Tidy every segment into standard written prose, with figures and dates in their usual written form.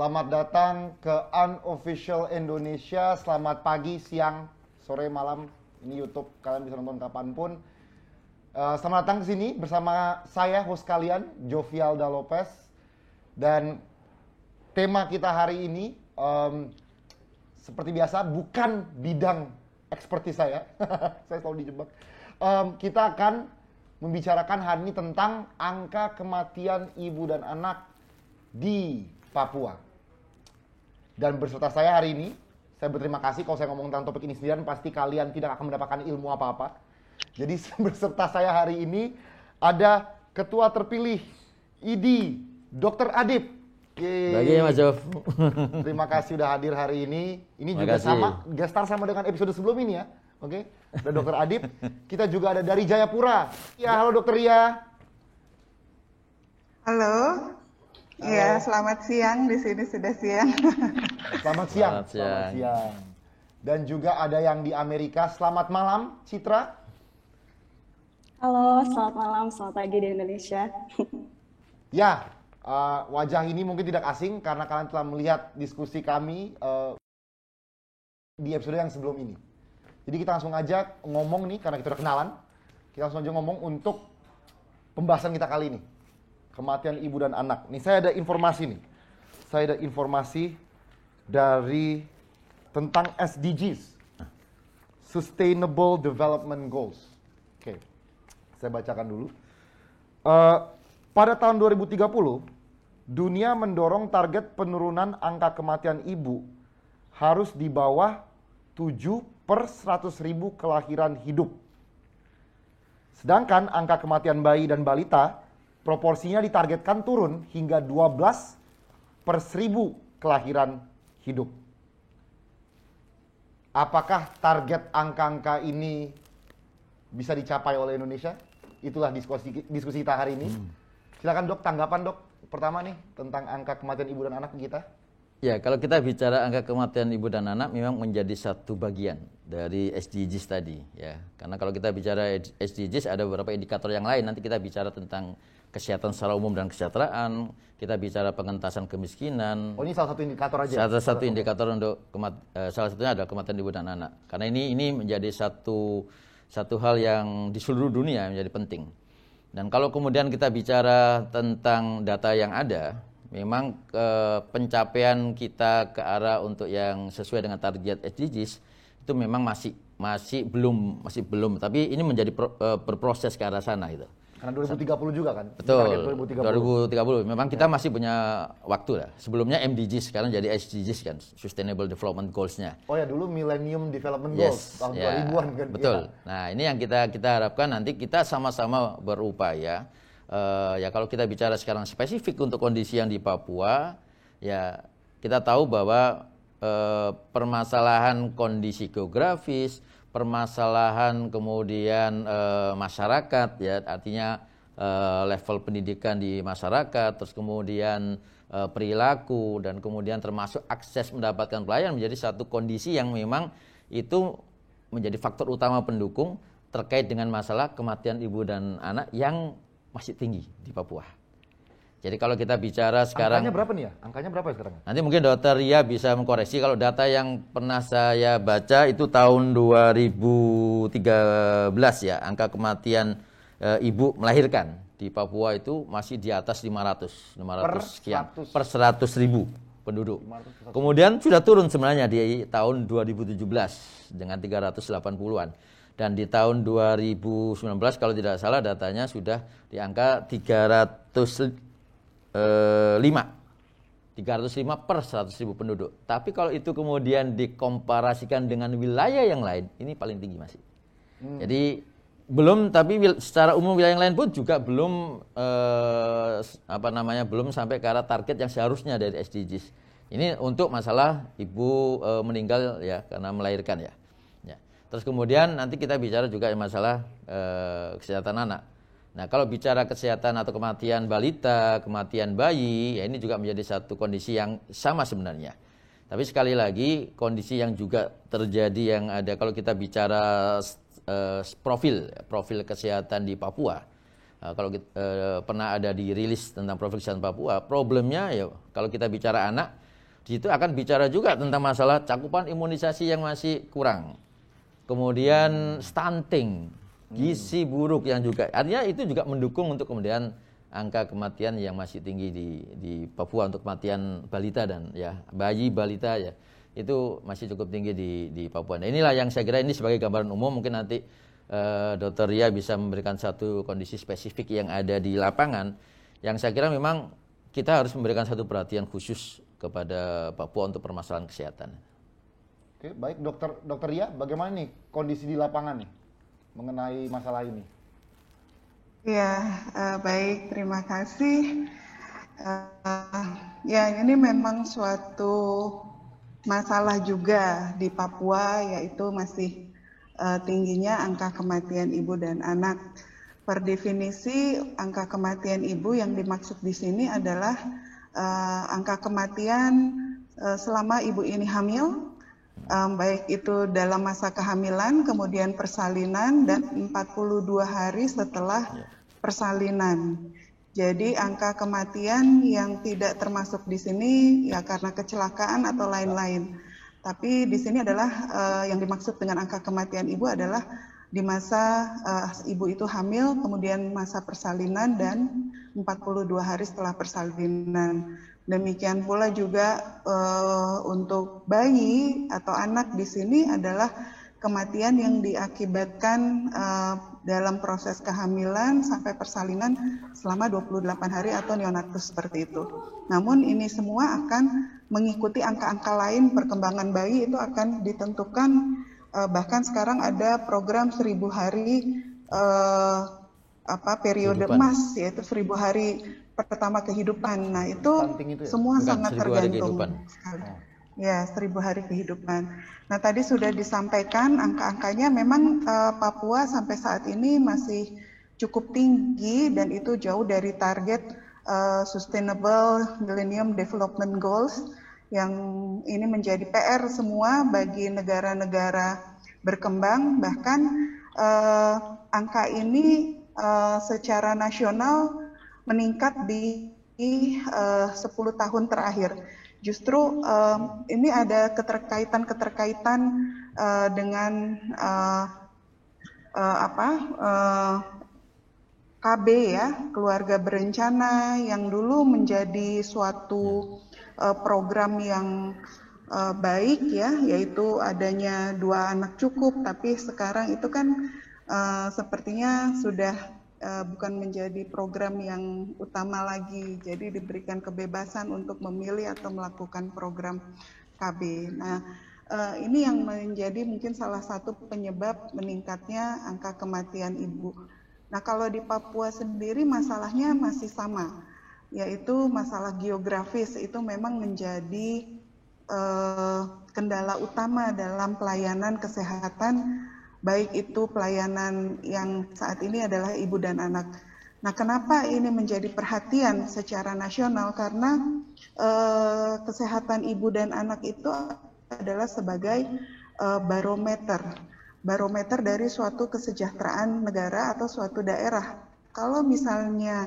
Selamat datang ke Unofficial Indonesia. Selamat pagi, siang, sore, malam. Ini YouTube, kalian bisa nonton kapanpun. Selamat datang ke sini bersama saya, host kalian, Jovialda Lopez. Dan tema kita hari ini, seperti biasa, bukan bidang ekspertis saya. Saya selalu dijebak. Kita akan membicarakan hari ini tentang angka kematian ibu dan anak di Papua. Dan berserta saya hari ini, saya berterima kasih kalau saya ngomong tentang topik ini sendirian, pasti kalian tidak akan mendapatkan ilmu apa-apa. Jadi berserta saya hari ini ada ketua terpilih ID, Dr. Adib. Bagi Mas Jov. Terima kasih sudah hadir hari ini. Ini juga sama, gestar sama dengan episode sebelum ini ya. Oke, ada Dr. Adib. Kita juga ada dari Jayapura. Ya, halo Dr. Ria. Halo. Iya, selamat siang. Di sini sudah siang. Selamat siang. Selamat siang. Dan juga ada yang di Amerika. Selamat malam, Citra. Halo, selamat malam, selamat pagi di Indonesia. Ya, wajah ini mungkin tidak asing karena kalian telah melihat diskusi kami di episode yang sebelum ini. Jadi kita langsung aja ngomong nih, karena kita udah kenalan. Kita langsung aja ngomong untuk pembahasan kita kali ini. Kematian ibu dan anak. Nih saya ada informasi nih. Saya ada informasi dari tentang SDGs. Sustainable Development Goals. Oke. Saya bacakan dulu. Pada tahun 2030, dunia mendorong target penurunan angka kematian ibu harus di bawah 7 per 100.000 kelahiran hidup. Sedangkan angka kematian bayi dan balita proporsinya ditargetkan turun hingga 12 per 1000 kelahiran hidup. Apakah target angka-angka ini bisa dicapai oleh Indonesia? Itulah diskusi kita hari ini. Silakan Dok, tanggapan Dok pertama nih tentang angka kematian ibu dan anak kita. Ya, kalau kita bicara angka kematian ibu dan anak memang menjadi satu bagian dari SDGs tadi ya. Karena kalau kita bicara SDGs ada beberapa indikator yang lain. Nanti kita bicara tentang kesehatan secara umum dan kesejahteraan, kita bicara pengentasan kemiskinan. Oh, ini salah satu indikator aja. Salah satu indikator untuk salah satunya adalah kematian ibu dan anak. Karena ini menjadi satu hal yang di seluruh dunia menjadi penting. Dan kalau kemudian kita bicara tentang data yang ada, memang pencapaian kita ke arah untuk yang sesuai dengan target SDGs itu memang masih belum, tapi ini menjadi berproses ke arah sana itu. Karena 2030 juga kan? Betul, 2030. Memang kita masih punya waktu lah. Sebelumnya MDGs, sekarang jadi SDGs kan, Sustainable Development Goals-nya. Oh ya, dulu Millennium Development Goals, tahun 2000-an kan? Betul. Ya. Nah, ini yang kita harapkan nanti kita sama-sama berupaya. Ya kalau kita bicara sekarang spesifik untuk kondisi yang di Papua, ya kita tahu bahwa permasalahan kondisi geografis, permasalahan kemudian masyarakat ya, artinya level pendidikan di masyarakat, terus kemudian perilaku dan kemudian termasuk akses mendapatkan pelayanan menjadi satu kondisi yang memang itu menjadi faktor utama pendukung terkait dengan masalah kematian ibu dan anak yang masih tinggi di Papua. Jadi kalau kita bicara sekarang... Angkanya berapa nih ya? Angkanya berapa ya sekarang? Nanti mungkin Dr. Ria bisa mengkoreksi. Kalau data yang pernah saya baca itu tahun 2013 ya. Angka kematian ibu melahirkan di Papua itu masih di atas 500 sekian. Per 100.000 penduduk. Kemudian sudah turun sebenarnya di tahun 2017 dengan 380-an. Dan di tahun 2019 kalau tidak salah datanya sudah di angka 305 per 100.000 penduduk. Tapi kalau itu kemudian dikomparasikan dengan wilayah yang lain, ini paling tinggi masih. Jadi belum, tapi secara umum wilayah yang lain pun juga belum belum sampai ke arah target yang seharusnya dari SDGs. Ini untuk masalah ibu meninggal ya karena melahirkan ya. Terus kemudian nanti kita bicara juga masalah kesehatan anak. Nah, kalau bicara kesehatan atau kematian balita, kematian bayi, ya ini juga menjadi satu kondisi yang sama sebenarnya. Tapi sekali lagi, kondisi yang juga terjadi yang ada kalau kita bicara profil kesehatan di Papua. Kalau pernah ada di rilis tentang profil kesehatan Papua, problemnya ya kalau kita bicara anak, Di situ akan bicara juga tentang masalah cakupan imunisasi yang masih kurang. Kemudian stunting, gizi buruk yang juga, artinya itu juga mendukung untuk kemudian angka kematian yang masih tinggi di Papua untuk kematian balita dan ya bayi balita ya itu masih cukup tinggi di Papua. Nah, inilah yang saya kira ini sebagai gambaran umum, mungkin nanti Dr. Ria bisa memberikan satu kondisi spesifik yang ada di lapangan yang saya kira memang kita harus memberikan satu perhatian khusus kepada Papua untuk permasalahan kesehatan. Oke, baik Dokter Ria, bagaimana nih kondisi di lapangan nih mengenai masalah ini? Ya, baik, terima kasih. Ya, ini memang suatu masalah juga di Papua, yaitu masih tingginya angka kematian ibu dan anak. Per definisi, angka kematian ibu yang dimaksud di sini adalah angka kematian selama ibu ini hamil, baik itu dalam masa kehamilan, kemudian persalinan, dan 42 hari setelah persalinan. Jadi angka kematian yang tidak termasuk di sini ya karena kecelakaan atau lain-lain. Tapi di sini adalah yang dimaksud dengan angka kematian ibu adalah di masa ibu itu hamil, kemudian masa persalinan dan 42 hari setelah persalinan. Demikian pula juga untuk bayi atau anak di sini adalah kematian yang diakibatkan dalam proses kehamilan sampai persalinan selama 28 hari atau neonatus seperti itu. Namun ini semua akan mengikuti angka-angka lain perkembangan bayi itu akan ditentukan. Bahkan sekarang ada program 1000 hari periode emas, yaitu 1000 hari pertama kehidupan. Nah itu semua sangat tergantung. Ya, 1000 hari kehidupan. Nah tadi sudah disampaikan angka-angkanya memang Papua sampai saat ini masih cukup tinggi dan itu jauh dari target Sustainable Millennium Development Goals yang ini menjadi PR semua bagi negara-negara berkembang. Bahkan angka ini secara nasional meningkat di 10 tahun terakhir. Justru ini ada keterkaitan dengan KB ya, keluarga berencana yang dulu menjadi suatu program yang baik ya, yaitu adanya 2 anak cukup, tapi sekarang itu kan sepertinya sudah bukan menjadi program yang utama lagi, jadi diberikan kebebasan untuk memilih atau melakukan program KB. Nah, ini yang menjadi mungkin salah satu penyebab meningkatnya angka kematian ibu. Nah, kalau di Papua sendiri masalahnya masih sama, yaitu masalah geografis itu memang menjadi kendala utama dalam pelayanan kesehatan, baik itu pelayanan yang saat ini adalah ibu dan anak. Nah, kenapa ini menjadi perhatian secara nasional? Karena kesehatan ibu dan anak itu adalah sebagai barometer dari suatu kesejahteraan negara atau suatu daerah. Kalau misalnya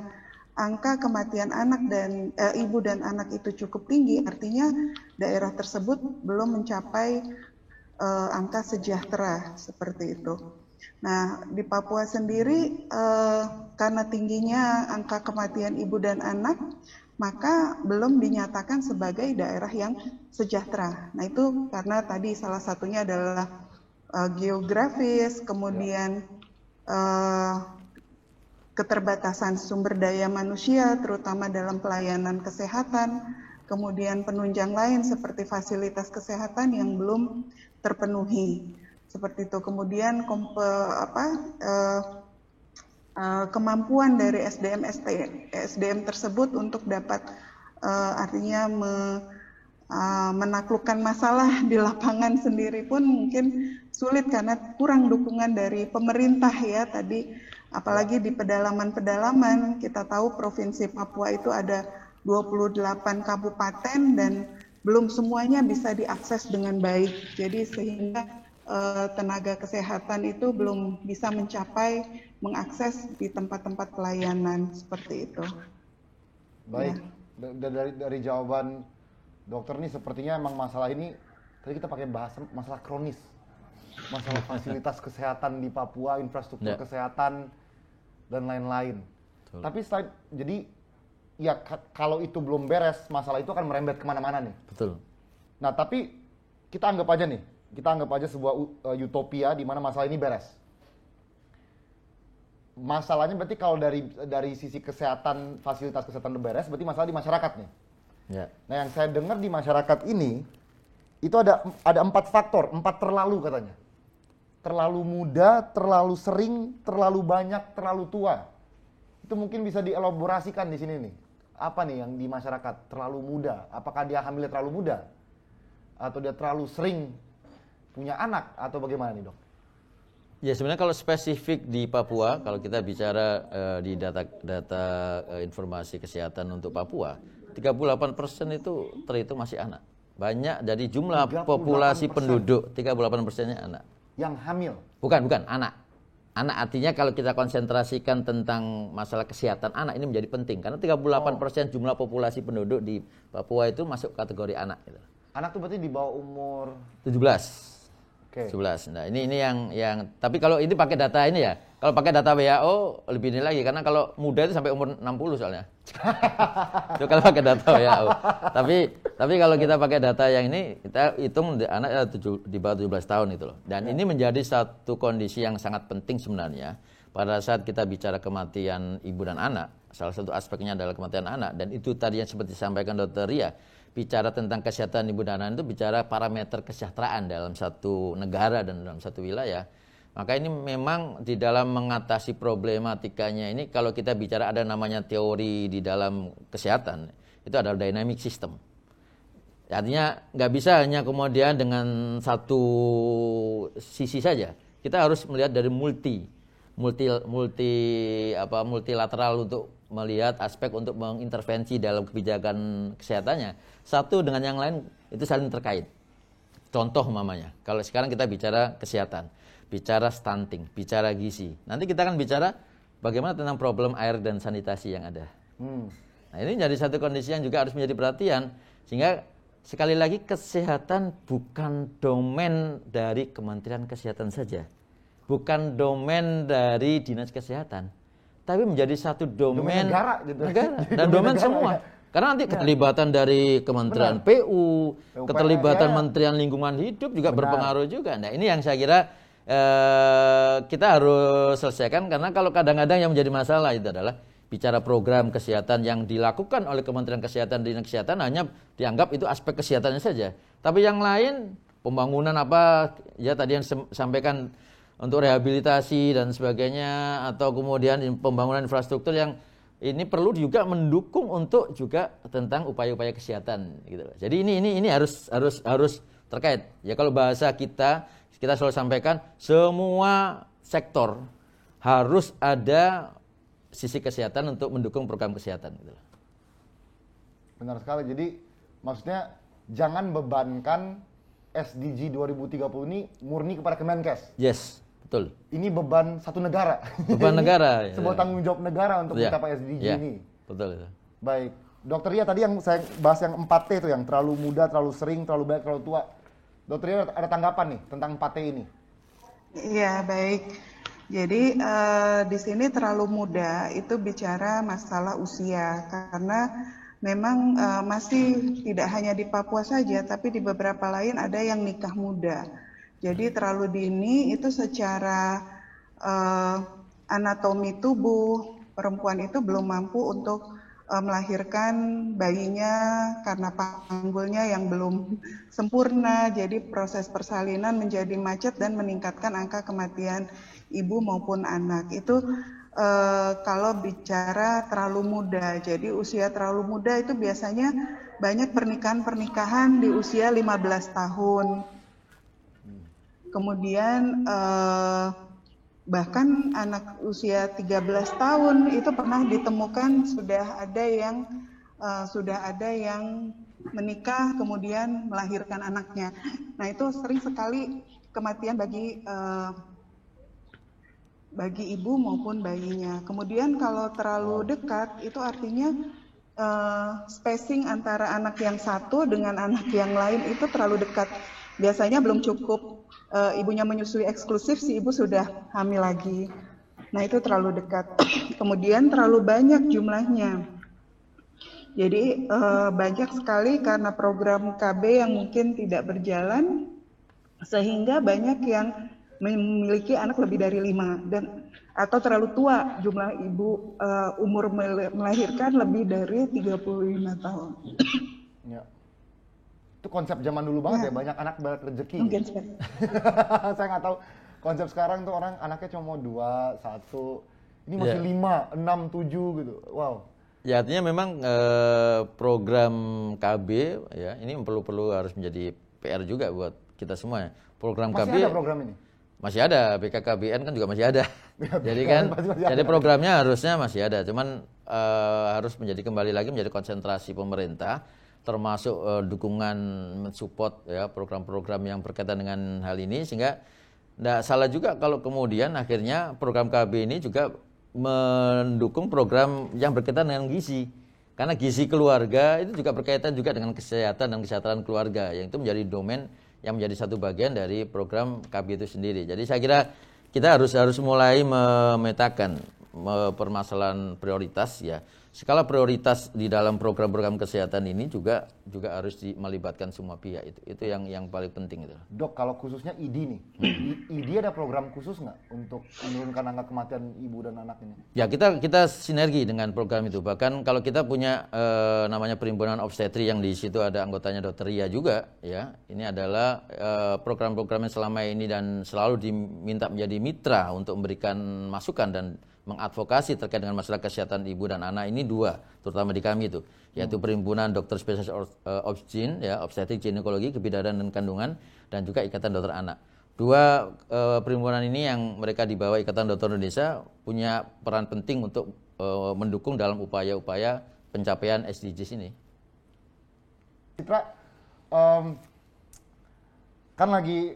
angka kematian anak dan ibu dan anak itu cukup tinggi, artinya daerah tersebut belum mencapai angka sejahtera seperti itu. Nah, di Papua sendiri karena tingginya angka kematian ibu dan anak, maka belum dinyatakan sebagai daerah yang sejahtera. Nah, itu karena tadi salah satunya adalah geografis, kemudian keterbatasan sumber daya manusia, terutama dalam pelayanan kesehatan, kemudian penunjang lain seperti fasilitas kesehatan yang belum terpenuhi, seperti itu. Kemudian kemampuan dari SDM tersebut untuk dapat artinya menaklukkan masalah di lapangan sendiri pun mungkin sulit karena kurang dukungan dari pemerintah ya tadi. Apalagi di pedalaman-pedalaman, kita tahu Provinsi Papua itu ada 28 kabupaten dan belum semuanya bisa diakses dengan baik. Jadi sehingga tenaga kesehatan itu belum bisa mencapai, mengakses di tempat-tempat pelayanan seperti itu. Baik, ya. Dari jawaban Dokter nih sepertinya emang masalah ini tadi kita pakai bahasa masalah kronis, masalah fasilitas kesehatan di Papua, infrastruktur kesehatan dan lain-lain. Tapi jadi ya kalau itu belum beres, masalah itu akan merembet kemana-mana nih. Betul. Nah tapi kita anggap aja sebuah utopia di mana masalah ini beres. Masalahnya berarti kalau dari sisi kesehatan, fasilitas kesehatan beres, berarti masalah di masyarakat nih. Ya. Nah yang saya dengar di masyarakat ini itu ada 4 faktor, 4 terlalu katanya. Terlalu muda, terlalu sering, terlalu banyak, terlalu tua. Itu mungkin bisa dielaborasikan di sini nih. Apa nih yang di masyarakat terlalu muda? Apakah dia hamilnya terlalu muda? Atau dia terlalu sering punya anak? Atau bagaimana nih dok? Ya sebenarnya kalau spesifik di Papua, kalau kita bicara di data informasi kesehatan untuk Papua, 38% itu terhitung masih anak. Banyak dari jumlah populasi penduduk, 38%-nya anak. Yang hamil? Bukan, anak. Anak artinya kalau kita konsentrasikan tentang masalah kesehatan anak ini menjadi penting. Karena 38% jumlah populasi penduduk di Papua itu masuk kategori anak. Gitu. Anak itu berarti di bawah umur? 17. Okay. 11. Nah ini yang tapi kalau ini pakai data ini ya, kalau pakai data WHO lebih ini lagi karena kalau muda itu sampai umur 60 soalnya. Itu kalau pakai data WHO. Tapi kalau kita pakai data yang ini kita hitung anak di bawah 17 tahun itu loh. Dan ini menjadi satu kondisi yang sangat penting sebenarnya pada saat kita bicara kematian ibu dan anak. Salah satu aspeknya adalah kematian anak dan itu tadi yang seperti disampaikan Dr. Ria. Bicara tentang kesehatan ibu dan anak itu bicara parameter kesejahteraan dalam satu negara dan dalam satu wilayah. Maka ini memang di dalam mengatasi problematikanya ini kalau kita bicara ada namanya teori di dalam kesehatan, itu adalah dynamic system. Artinya nggak bisa hanya kemudian dengan satu sisi saja. Kita harus melihat dari multilateral untuk melihat aspek untuk mengintervensi dalam kebijakan kesehatannya. Satu dengan yang lain itu saling terkait. Contoh umpamanya, kalau sekarang kita bicara kesehatan, bicara stunting, bicara gizi. Nanti kita akan bicara bagaimana tentang problem air dan sanitasi yang ada. Nah ini jadi satu kondisi yang juga harus menjadi perhatian. Sehingga sekali lagi kesehatan bukan domain dari Kementerian Kesehatan saja. Bukan domain dari Dinas Kesehatan. Tapi menjadi satu domain negara, gitu. Dan domain semua. Ya. Karena nanti keterlibatan dari Kementerian PU, keterlibatan Kementerian Lingkungan Hidup juga berpengaruh juga. Nah ini yang saya kira kita harus selesaikan karena kalau kadang-kadang yang menjadi masalah itu adalah bicara program kesehatan yang dilakukan oleh Kementerian Kesehatan Dinas Kesehatan hanya dianggap itu aspek kesehatannya saja. Tapi yang lain pembangunan apa ya tadi yang sampaikan untuk rehabilitasi dan sebagainya atau kemudian pembangunan infrastruktur yang ini perlu juga mendukung untuk juga tentang upaya-upaya kesehatan gitu. Jadi ini harus terkait. Ya kalau bahasa kita selalu sampaikan semua sektor harus ada sisi kesehatan untuk mendukung program kesehatan gitu. Benar sekali. Jadi maksudnya jangan bebankan SDG 2030 ini murni kepada Kemenkes. Yes. Betul. Ini beban satu negara. Beban negara. Sebuah tanggung jawab negara untuk mencapai SDG ini. Betul. Baik. Dokter Ria tadi yang saya bahas yang 4T itu yang terlalu muda, terlalu sering, terlalu banyak, terlalu tua. Dokter Ria ada tanggapan nih tentang 4T ini? Iya, baik. Jadi di sini terlalu muda itu bicara masalah usia karena memang masih tidak hanya di Papua saja tapi di beberapa lain ada yang nikah muda. Jadi terlalu dini itu secara anatomi tubuh perempuan itu belum mampu untuk melahirkan bayinya karena panggulnya yang belum sempurna. Jadi proses persalinan menjadi macet dan meningkatkan angka kematian ibu maupun anak. Itu kalau bicara terlalu muda. Jadi usia terlalu muda itu biasanya banyak pernikahan di usia 15 tahun. Kemudian bahkan anak usia 13 tahun itu pernah ditemukan sudah ada yang menikah kemudian melahirkan anaknya. Nah itu sering sekali kematian bagi ibu maupun bayinya. Kemudian kalau terlalu dekat itu artinya spacing antara anak yang satu dengan anak yang lain itu terlalu dekat. Biasanya belum cukup ibunya menyusui eksklusif, si ibu sudah hamil lagi. Nah itu terlalu dekat. Kemudian terlalu banyak jumlahnya. Jadi banyak sekali karena program KB yang mungkin tidak berjalan, sehingga banyak yang memiliki anak lebih dari 5 dan atau terlalu tua, jumlah ibu umur melahirkan lebih dari 35 tahun. Ya. Itu konsep zaman dulu banget ya, banyak anak banyak rezeki. Mungkin gitu. seperti Saya nggak tahu konsep sekarang tuh orang anaknya cuma mau 2, 1. Ini masih 5, 6, 7 gitu. Wow. Ya artinya memang program KB ya ini perlu harus menjadi PR juga buat kita semua. Program Masih KB ada program ini? masih ada, BKKBN kan juga masih ada. Jadi kan, jadi programnya harusnya masih ada. Cuman harus kembali lagi menjadi konsentrasi pemerintah, termasuk dukungan mensupport ya program-program yang berkaitan dengan hal ini, sehingga tidak salah juga kalau kemudian akhirnya program KB ini juga mendukung program yang berkaitan dengan gizi. Karena gizi keluarga itu juga berkaitan juga dengan kesehatan dan kesejahteraan keluarga, yang itu menjadi domain yang menjadi satu bagian dari program KB itu sendiri. Jadi saya kira kita harus mulai memetakan permasalahan prioritas ya. Skala prioritas di dalam program-program kesehatan ini juga harus melibatkan semua pihak. Itu yang paling penting itu. Dok, kalau khususnya ID nih, ID ada program khusus nggak untuk menurunkan angka kematian ibu dan anak ini? Ya kita sinergi dengan program itu. Bahkan kalau kita punya namanya Perhimpunan Obstetri yang di situ ada anggotanya Dr. Ria juga, ya. Ini adalah program-program yang selama ini dan selalu diminta menjadi mitra untuk memberikan masukan dan mengadvokasi terkait dengan masalah kesehatan ibu dan anak ini 2, terutama di kami itu, yaitu Perhimpunan Dokter Spesialis Obsgin, ya, Obstetrik Ginekologi, Kebidanan dan Kandungan, dan juga Ikatan Dokter Anak. 2 perhimpunan ini yang mereka di bawah Ikatan Dokter Indonesia punya peran penting untuk mendukung dalam upaya-upaya pencapaian SDGs ini. Citra, kan lagi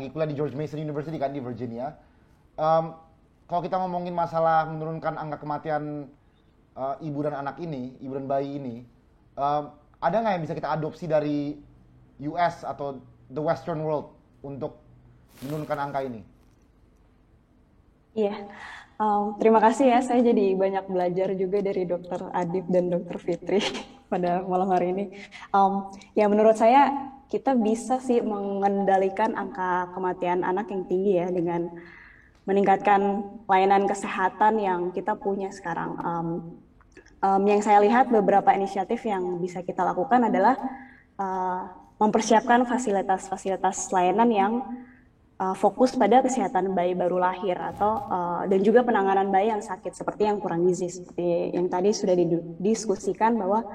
kuliah di George Mason University kan di Virginia. Kalau kita ngomongin masalah menurunkan angka kematian ibu dan anak ini, ibu dan bayi ini, ada nggak yang bisa kita adopsi dari US atau the Western world untuk menurunkan angka ini? Iya, terima kasih ya. Saya jadi banyak belajar juga dari Dr. Adib dan Dr. Fitri pada malam hari ini. Ya menurut saya kita bisa sih mengendalikan angka kematian anak yang tinggi ya dengan meningkatkan layanan kesehatan yang kita punya sekarang. Yang saya lihat beberapa inisiatif yang bisa kita lakukan adalah mempersiapkan fasilitas-fasilitas layanan yang fokus pada kesehatan bayi baru lahir atau dan juga penanganan bayi yang sakit seperti yang kurang gizi, seperti yang tadi sudah didiskusikan bahwa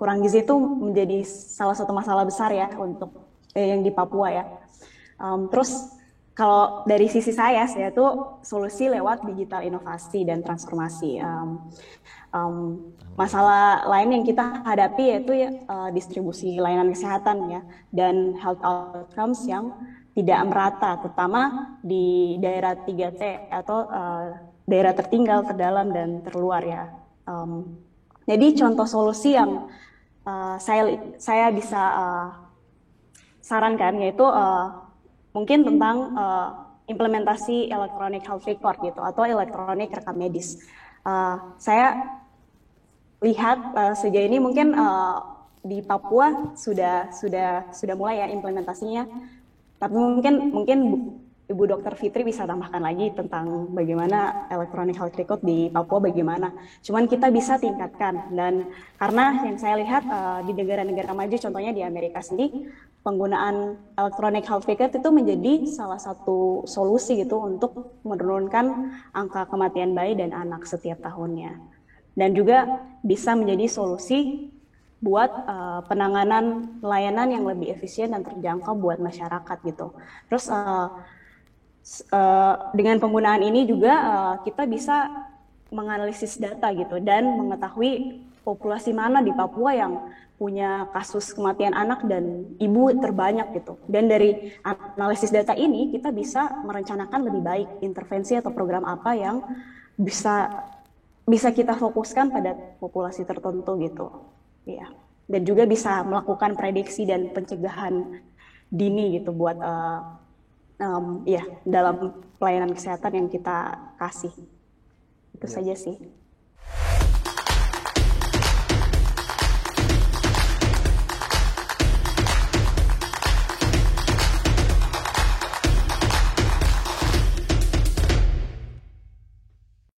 kurang gizi itu menjadi salah satu masalah besar ya untuk yang di Papua ya. Terus kalau dari sisi saya tuh solusi lewat digital inovasi dan transformasi. Masalah lain yang kita hadapi yaitu distribusi layanan kesehatan ya dan health outcomes yang tidak merata, terutama di daerah 3T atau daerah tertinggal, terdalam dan terluar ya. Jadi contoh solusi yang saya bisa sarankan yaitu mungkin tentang implementasi electronic health record gitu atau elektronik rekam medis. Saya lihat sejauh ini mungkin di Papua sudah mulai ya implementasinya. Tapi mungkin Ibu Dr. Fitri bisa tambahkan lagi tentang bagaimana electronic health record di Papua bagaimana. Cuman kita bisa tingkatkan dan karena yang saya lihat di negara-negara maju contohnya di Amerika sendiri penggunaan electronic health record itu menjadi salah satu solusi gitu untuk menurunkan angka kematian bayi dan anak setiap tahunnya. Dan juga bisa menjadi solusi buat penanganan layanan yang lebih efisien dan terjangkau buat masyarakat gitu. Terus dengan penggunaan ini juga kita bisa menganalisis data gitu dan mengetahui populasi mana di Papua yang punya kasus kematian anak dan ibu terbanyak gitu. Dan dari analisis data ini kita bisa merencanakan lebih baik intervensi atau program apa yang bisa bisa kita fokuskan pada populasi tertentu gitu, ya. Dan juga bisa melakukan prediksi dan pencegahan dini gitu buat ya dalam pelayanan kesehatan yang kita kasih. Itu saja sih.